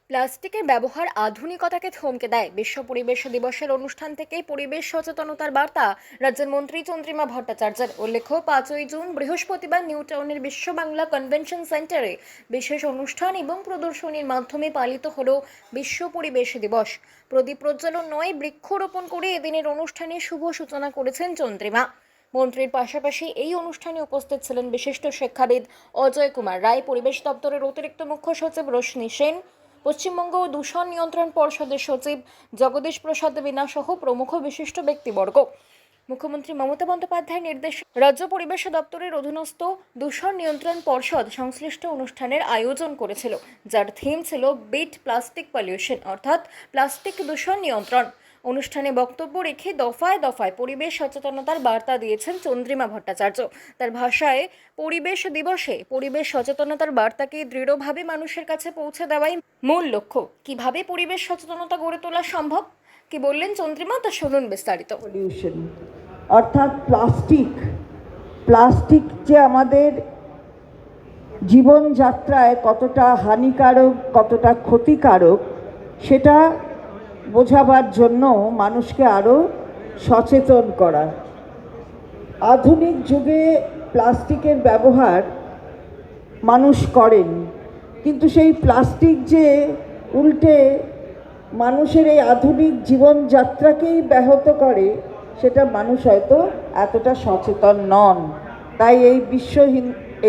প্লাস্টিকের ব্যবহার আধুনিকতাকে থমকে দেয়। বিশ্ব পরিবেশ দিবসের অনুষ্ঠান থেকেই পরিবেশ সচেতনতার বার্তা রাজ্যের মন্ত্রী চন্দ্রিমা ভট্টাচার্যের। উল্লেখ্য, 5ই জুন বৃহস্পতিবার নিউ টাউনের বিশ্ব বাংলা কনভেনশন সেন্টারে বিশেষ অনুষ্ঠান এবং প্রদর্শনীর মাধ্যমে পালিত হল বিশ্ব পরিবেশ দিবস। প্রদীপ প্রজ্বলন নয়, বৃক্ষরোপণ করে এদিনের অনুষ্ঠানে শুভ সূচনা করেছেন চন্দ্রিমা। মন্ত্রীর পাশাপাশি এই অনুষ্ঠানে উপস্থিত ছিলেন বিশিষ্ট শিক্ষাবিদ অজয় কুমার রায়, পরিবেশ দপ্তরের অতিরিক্ত মুখ্য সচিব রোশনি সেন, পশ্চিমবঙ্গ দূষণ নিয়ন্ত্রণ পর্ষদের সচিব জগদীশ প্রসাদ মীনা সহ প্রমুখ বিশিষ্ট ব্যক্তিবর্গ। মুখ্যমন্ত্রী মমতা বন্দ্যোপাধ্যায়ের নির্দেশে রাজ্য পরিবেশ দপ্তরের অধীনস্থ দূষণ নিয়ন্ত্রণ পর্ষদ সংশ্লিষ্ট অনুষ্ঠানের আয়োজন করেছিল, যার থিম ছিল বিট প্লাস্টিক পলিউশন, অর্থাৎ প্লাস্টিক দূষণ নিয়ন্ত্রণ। অনুষ্ঠানে বক্তব্য রেখে দফায় দফায় পরিবেশ সচেতনতার বার্তা দিয়েছেন চন্দ্রিমা ভট্টাচার্য। তার ভাষায়, পরিবেশ দিবসে পরিবেশ সচেতনতার বার্তাকে দৃঢ়ভাবে মানুষের কাছে পৌঁছে দেওয়াই মূল লক্ষ্য। কিভাবে পরিবেশ সচেতনতা গড়ে তোলা সম্ভব, কি বললেন চন্দ্রিমা, তা শুনুন বিস্তারিত। পলিউশন অর্থাৎ প্লাস্টিক যে আমাদের জীবনযাত্রায় কতটা হানিকারক, কতটা ক্ষতিকারক, সেটা বোঝাবার জন্য মানুষকে আরও সচেতন করা। আধুনিক যুগে প্লাস্টিকের ব্যবহার মানুষ করেন, কিন্তু সেই প্লাস্টিক যে উল্টে মানুষের এই আধুনিক জীবনযাত্রাকেই ব্যাহত করে, সেটা মানুষ হয়তো এতটা সচেতন নন। তাই এই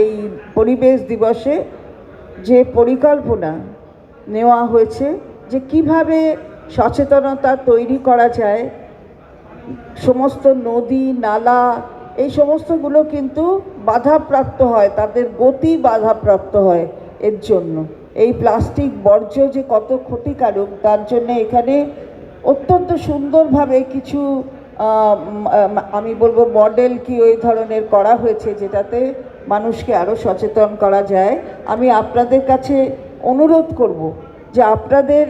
এই পরিবেশ দিবসে যে পরিকল্পনা নেওয়া হয়েছে, যে কিভাবে সচেতনতা তৈরি করা যায়, সমস্ত নদী নালা এই সমস্তগুলো কিন্তু বাধাপ্রাপ্ত হয়, তাদের গতি বাধাপ্রাপ্ত হয়। এর জন্য এই প্লাস্টিক বর্জ্য যে কত ক্ষতিকারক, তার জন্য এখানে অত্যন্ত সুন্দরভাবে কিছু আমি বলবো মডেল কি ওই ধরনের করা হয়েছে, যেটাতে মানুষকে আরও সচেতন করা যায়। আমি আপনাদের কাছে অনুরোধ করব যে আপনাদের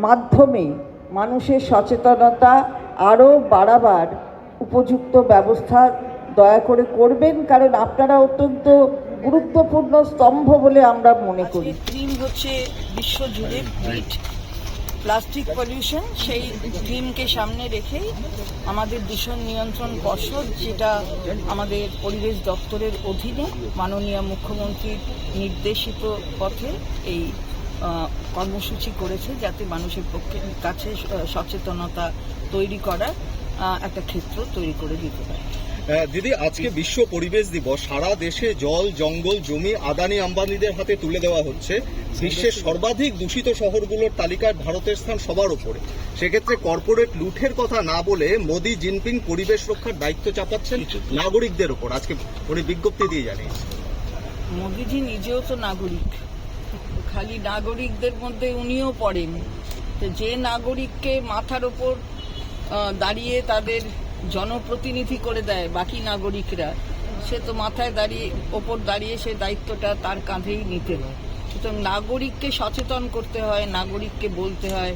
মাধ্যমে মানুষের সচেতনতা আরও বাড়াবার উপযুক্ত ব্যবস্থা দয়া করে করবেন, কারণ আপনারা অত্যন্ত গুরুত্বপূর্ণ স্তম্ভ বলে আমরা মনে করি। থিম হচ্ছে বিশ্বজুড়ে বিট প্লাস্টিক পলিউশন। সেই থিমকে সামনে রেখেই আমাদের দূষণ নিয়ন্ত্রণ পর্ষদ, যেটা আমাদের পরিবেশ দপ্তরের অধীনে, মাননীয় মুখ্যমন্ত্রীর নির্দেশিত পথে এই কর্মসূচি করেছে, যাতে মানুষের কাছে সচেতনতা তৈরি করার একটা ক্ষেত্র তৈরি করে দিতে পারে। দিদি, আজকে বিশ্ব পরিবেশ দিবস, সারা দেশে জল, জঙ্গল, জমি আদানি আম্বানিদের হাতে তুলে দেওয়া হচ্ছে। বিশ্বের সর্বাধিক দূষিত শহরগুলোর তালিকায় ভারতের স্থান সবার উপরে। সেক্ষেত্রে কর্পোরেট লুঠের কথা না বলে মোদি জিনপিং পরিবেশ রক্ষার দায়িত্ব চাপাচ্ছেন নাগরিকদের উপর। আজকে উনি বিজ্ঞপ্তি দিয়ে জানিয়েছেন। মোদিজি নিজেও তো নাগরিক, খালি নাগরিকদের মধ্যে উনিও পড়েন। তো যে নাগরিককে মাথার ওপর দাঁড়িয়ে তাদের জনপ্রতিনিধি করে দেয় বাকি নাগরিকরা, সে তো মাথায় ওপর দাঁড়িয়ে সে দায়িত্বটা তার কাঁধেই নিতে হয়। সুতরাং নাগরিককে সচেতন করতে হয়, নাগরিককে বলতে হয়।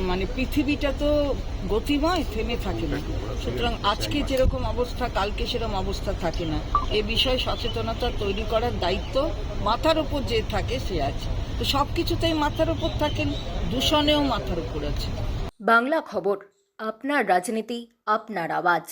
মানে পৃথিবীটা তো গতিময়, থেমে থাকে না। সুতরাং আজকে যেরকম অবস্থা, কালকে সেরকম অবস্থা থাকে না। এ বিষয়ে সচেতনতা তৈরি করার দায়িত্ব মাথার ওপর যে থাকে সে আছে। তো সব কিছুতেই মাথার ওপর থাকেন, দূষণেও মাথার ওপর আছে। বাংলা খবর, আপনার রাজনীতি, আপনার আওয়াজ।